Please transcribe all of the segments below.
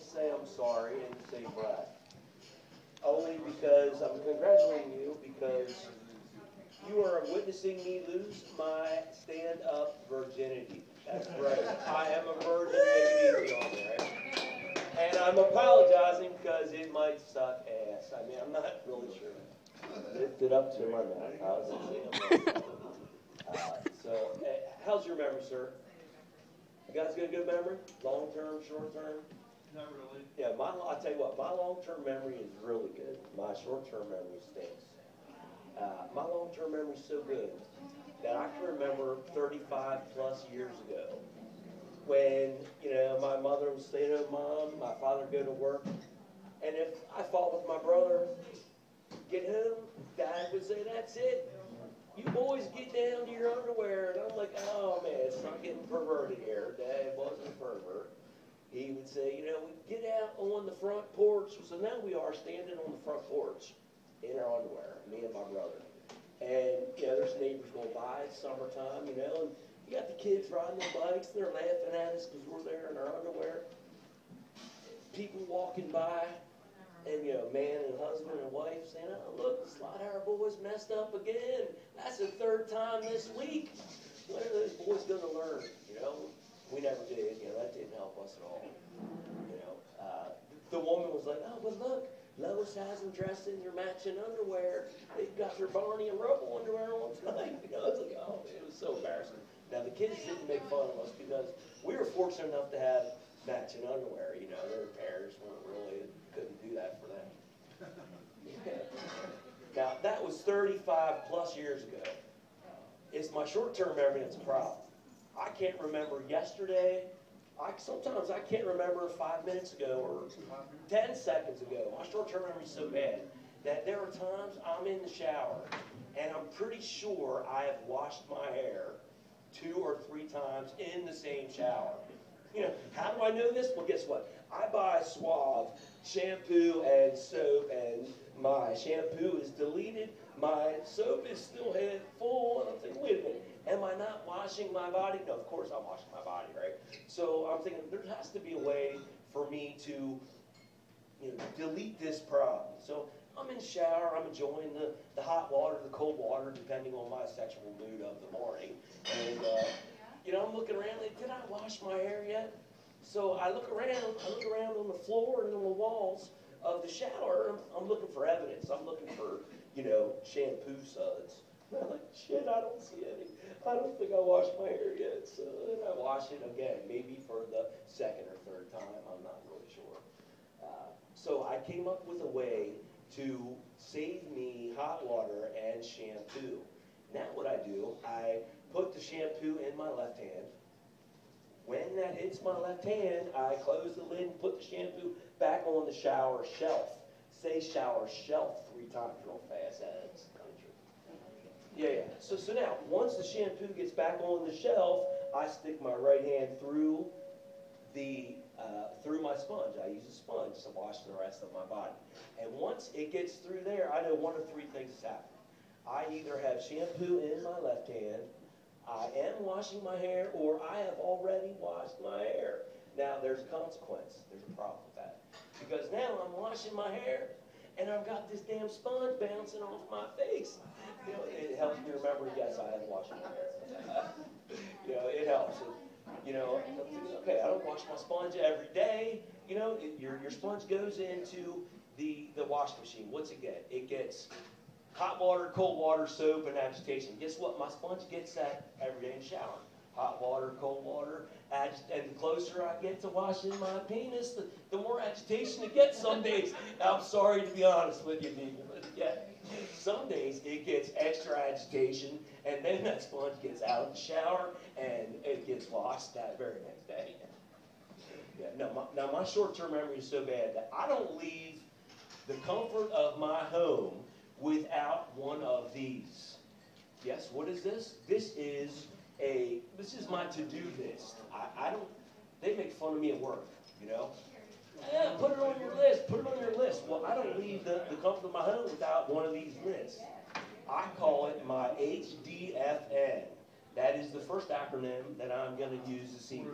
say I'm sorry in the same breath. Only because I'm congratulating you because you are witnessing me lose my stand-up virginity. That's right. I am a virgin, take it easy on me, right? And I'm apologizing because it might suck ass. I mean, I'm not really sure. Lift it up to my mouth. I was gonna say how's your memory, sir? You guys got a good memory? Long term, short term? Not really. Yeah, I'll tell you what, my long-term memory is really good. My short-term memory stinks. My long-term memory is so good that I can remember 35 plus years ago when, my mother was staying at home, my father would go to work, and if I fought with my brother, get home, Dad would say, that's it. You boys get down to your underwear. And I'm like, oh man, it's not getting perverted here. Dad wasn't a pervert. He would say, we get out on the front porch. So now we are standing on the front porch in our underwear, me and my brother. And, there's neighbors going by, it's summertime, and you got the kids riding their bikes, they're laughing at us because we're there in our underwear. People walking by, and, man and husband and wife saying, oh, look, the slot hour boys messed up again. That's the third time this week. When are those boys going to learn, We never did, that didn't help us at all. The woman was like, oh, but look, Lois has them dressed in their matching underwear. They've got their Barney and Rubble underwear on tonight. It's like, oh, man, it was so embarrassing. Now, the kids didn't make fun of us because we were fortunate enough to have matching underwear. Their parents couldn't do that for them. Yeah. Now, that was 35 plus years ago. It's my short-term memory that's a problem. I can't remember yesterday. Sometimes I can't remember 5 minutes ago or 10 seconds ago. My short-term memory is so bad that there are times I'm in the shower and I'm pretty sure I have washed my hair 2 or 3 times in the same shower. How do I know this? Well, guess what? I buy Suave shampoo and soap, and my shampoo is deleted. My soap is still full, and I'm thinking, wait a minute, am I not washing my body? No, of course I'm washing my body, right? So I'm thinking there has to be a way for me to delete this problem. So I'm in the shower, I'm enjoying the hot water, the cold water, depending on my sexual mood of the morning. And, I'm looking around, like, did I wash my hair yet? So I look around on the floor and on the walls of the shower. I'm looking for evidence. I'm looking for, shampoo suds. And I'm like, shit, I don't see any. I don't think I washed my hair yet. So then I wash it again, maybe for the second or third time. I'm not really sure. So I came up with a way to save me hot water and shampoo. Now what I do, I put the shampoo in my left hand. When that hits my left hand, I close the lid and put the shampoo back on the shower shelf. Say shower shelf 3 times real fast. That's country. Yeah. So now, once the shampoo gets back on the shelf, I stick my right hand through my sponge. I use a sponge to wash the rest of my body. And once it gets through there, I know 1 of 3 things has happened. I either have shampoo in my left hand, I am washing my hair, or I have already washed my hair. Now, there's a consequence. There's a problem with that. Because now I'm washing my hair, and I've got this damn sponge bouncing off my face. It helps me remember, yes, I am washing my hair. It helps. Okay, I don't wash my sponge every day. Your sponge goes into the washing machine. What's it get? It gets hot water, cold water, soap, and agitation. Guess what? My sponge gets that every day in the shower. Hot water, cold water, and the closer I get to washing my penis, the more agitation it gets some days. I'm sorry to be honest with you, people, but yeah, some days it gets extra agitation, and then that sponge gets out of the shower, and it gets washed that very next day. Yeah, now my short-term memory is so bad that I don't leave the comfort of my home without one of these. Yes, what is this? This is my to-do list. They make fun of me at work, Yeah, put it on your list, put it on your list. Well, I don't leave the comfort of my home without one of these lists. I call it my HDFN. That is the first acronym that I'm going to use this evening.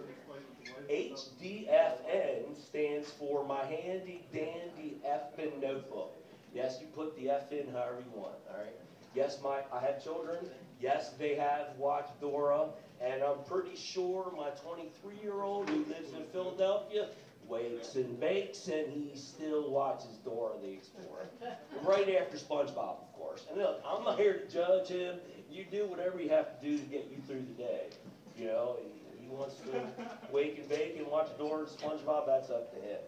HDFN stands for my handy dandy effing notebook. Yes, you put the F in however you want, all right? Yes, I have children. Yes, they have watched Dora. And I'm pretty sure my 23-year-old who lives in Philadelphia wakes and bakes, and he still watches Dora the Explorer. Right after SpongeBob, of course. And look, I'm not here to judge him. You do whatever you have to do to get you through the day. You know, he wants to wake and bake and watch Dora and SpongeBob, that's up to him.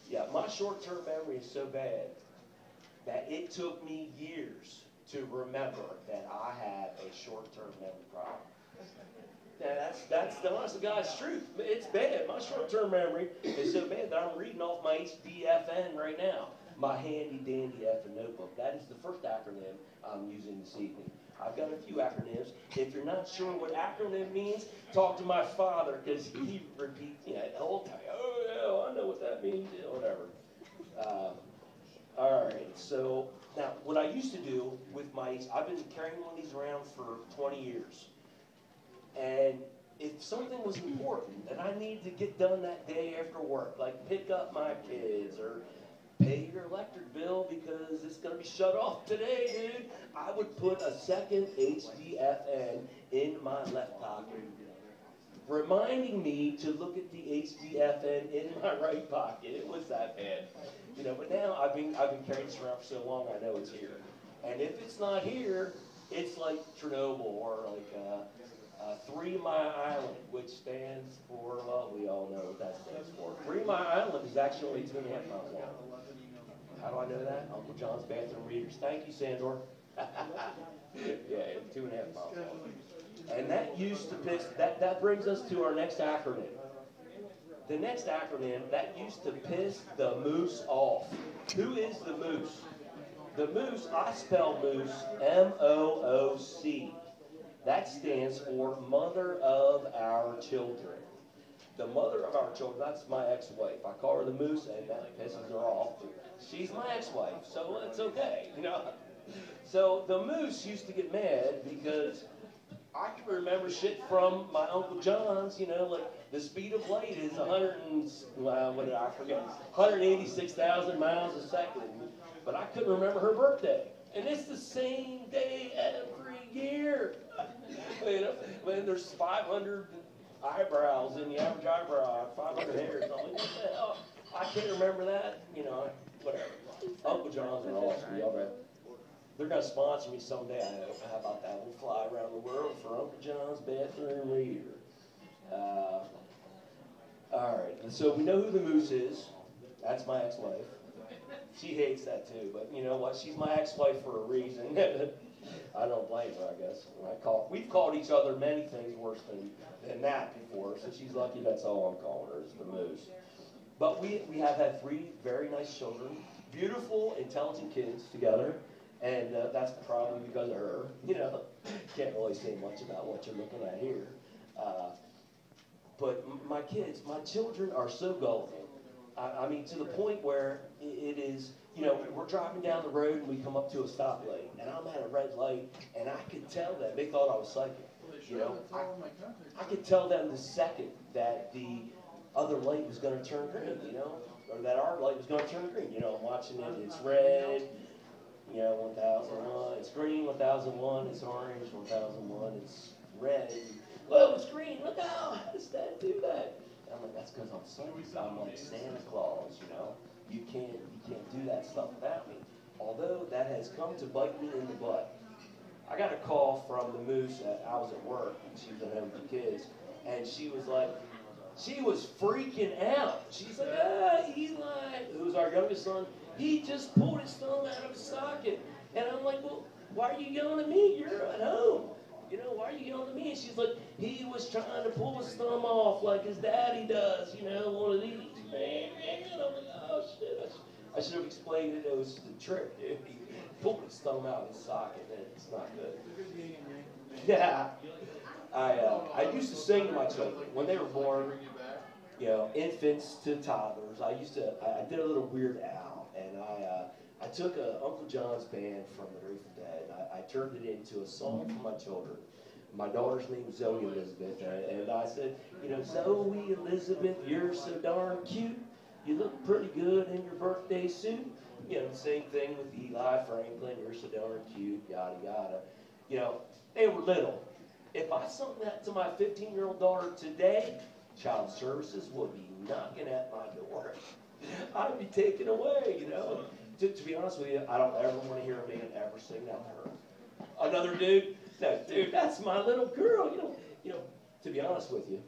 Yeah, my short-term memory is so bad that it took me years to remember that I had a short-term memory problem. Yeah, that's the honest to God's truth. It's bad. My short-term memory is so bad that I'm reading off my HDFN right now. My handy-dandy effing notebook. That is the first acronym I'm using this evening. I've got a few acronyms. If you're not sure what acronym means, talk to my father, because he repeats the whole time. Oh, yeah, I know what that means. Yeah, whatever. All right, so now what I used to do with my, I've been carrying one of these around for 20 years. And if something was important that I needed to get done that day after work, like pick up my kids or pay your electric bill because it's going to be shut off today, dude, I would put a second HDFN in my left pocket, reminding me to look at the HDFN in my right pocket. It was that bad. You know, but now I've been carrying this around for so long, I know it's here. And if it's not here, it's like Chernobyl or like 3 Mile Island, which stands for, well, we all know what that stands for. 3 Mile Island is actually 2.5 miles long. How do I know that? Uncle John's Bathroom Readers. Thank you, Sandor. Yeah, 2.5 miles long. And that used to piss, that brings us to our next acronym. The next acronym, that used to piss the moose off. Who is the moose? The moose, I spell moose, M-O-O-C. That stands for Mother of Our Children. The mother of our children, that's my ex-wife. I call her the moose, and that pisses her off. She's my ex-wife, so it's okay, you know. So the moose used to get mad because I can remember shit from my Uncle John's, you know, like the speed of light is 186,000 miles a second. But I couldn't remember her birthday. And it's the same day every year. You know, when there's 500 eyebrows in the average eyebrow, 500 hairs. I'm like, what the hell? I can't remember that. You know, whatever. Uncle John's are awesome. Y'all right? They're going to sponsor me someday, I hope. How about that? We'll fly around the world for Uncle John's Bathroom Reader. All right. So we know who the moose is. That's my ex-wife. She hates that too, but you know what? She's my ex-wife for a reason. I don't blame her, I guess. We've called each other many things worse than that before, so she's lucky that's all I'm calling her, is the moose. But we have had 3 very nice children, beautiful, intelligent kids together, and that's probably because of her. You know, can't really say much about what you're looking at here. But my children are so gullible. I mean, to the point where it is, you know, we're driving down the road and we come up to a stoplight, and I'm at a red light, and I could tell them, they thought I was psychic. You know, I could tell them the second that the other light was going to turn green, you know, or that our light was going to turn green. You know, I'm watching it, it's red, you know, 1001, it's green, 1001, it's orange, 1001, it's red. Whoa, it's green, look out, how does that do that? And I'm like, that's because I'm psychic. I'm like Santa Claus, you know. You can't do that stuff without me. Although that has come to bite me in the butt. I got a call from the moose. I was at work, and she was at home with the kids, and she was like, she was freaking out. She's like, Eli, who's our youngest son, he just pulled his thumb out of his socket. And I'm like, well, why are you yelling at me? You're at home. You know, why are you yelling at me? And she's like, he was trying to pull his thumb off like his daddy does, you know, one of these. And I'm like, oh, shit. I should have explained it. It was the trick, dude. He pulled his thumb out of his socket, and it's not good. Yeah. I used to sing to my children when they were born, you know, infants to toddlers. I did a little Weird Al, and I took Uncle John's band from the Grateful Dead, and I turned it into a song for my children. My daughter's name is Zoe Elizabeth, and I said, you know, Zoe Elizabeth, you're so darn cute. You look pretty good in your birthday suit. You know, same thing with Eli Franklin, you're so darn cute, yada, yada. You know, they were little. If I sung that to my 15-year-old daughter today, child services would be knocking at my door. I'd be taken away, you know. To be honest with you, I don't ever want to hear a man ever sing that to her. Another dude, no, dude, that's my little girl. You know, to be honest with you,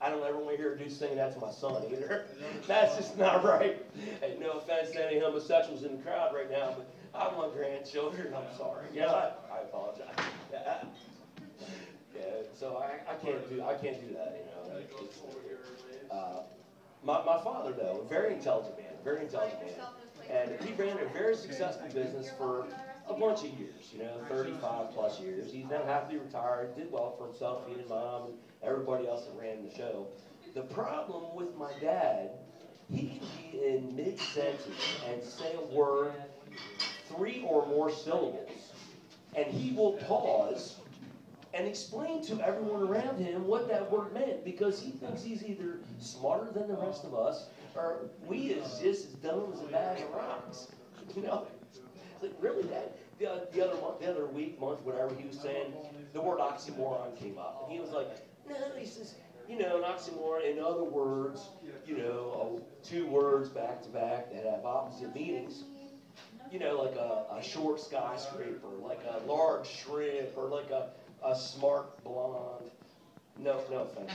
I don't ever want to hear a dude singing that to my son either. That's just not right. Hey, no offense to any homosexuals in the crowd right now, but I want grandchildren. I'm sorry. Yeah, I apologize. Yeah, so I can't do that. You know, my father though, very intelligent man, and he ran a very successful business for a bunch of years. You know, 35 plus years. He's now happily retired, did well for himself, he and mom, and everybody else that ran the show. The problem with my dad, he can be in mid-sentence and say a word 3 or more syllables, and he will pause and explain to everyone around him what that word meant, because he thinks he's either smarter than the rest of us, or we is just as dumb as a bag of rocks. You know, it's like, really, Dad? The other week, month, whatever, he was saying, the word oxymoron came up, and he was like, no, he says, you know, an oxymoron, in other words, you know, 2 words back to back that have opposite meanings. You know, like a short skyscraper, like a large shrimp, or like a smart blonde. No offense.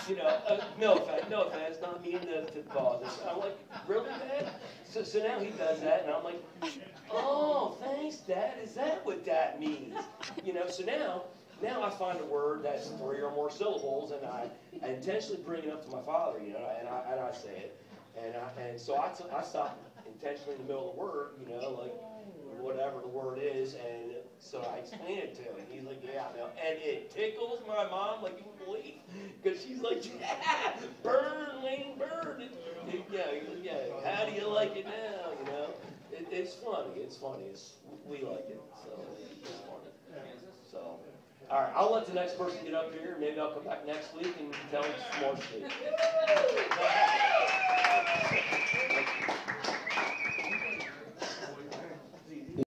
You know, no offense, not mean to cause this. I'm like, really, Dad? So now he does that, and I'm like, oh, thanks, Dad. Is that what that means? You know, so now I find a word that's 3 or more syllables, and I intentionally bring it up to my father, you know, and I say it, and so I stop intentionally in the middle of the word, you know, like whatever the word is, and so I explain it to him. He's like, yeah, I know. And it tickles my mom like you wouldn't believe, because she's like, yeah, burn, Lane, burn. Yeah, how do you like it now, you know? It's funny. We like it, so it's funny. So, all right, I'll let the next person get up here. Maybe I'll come back next week and tell them some more shit.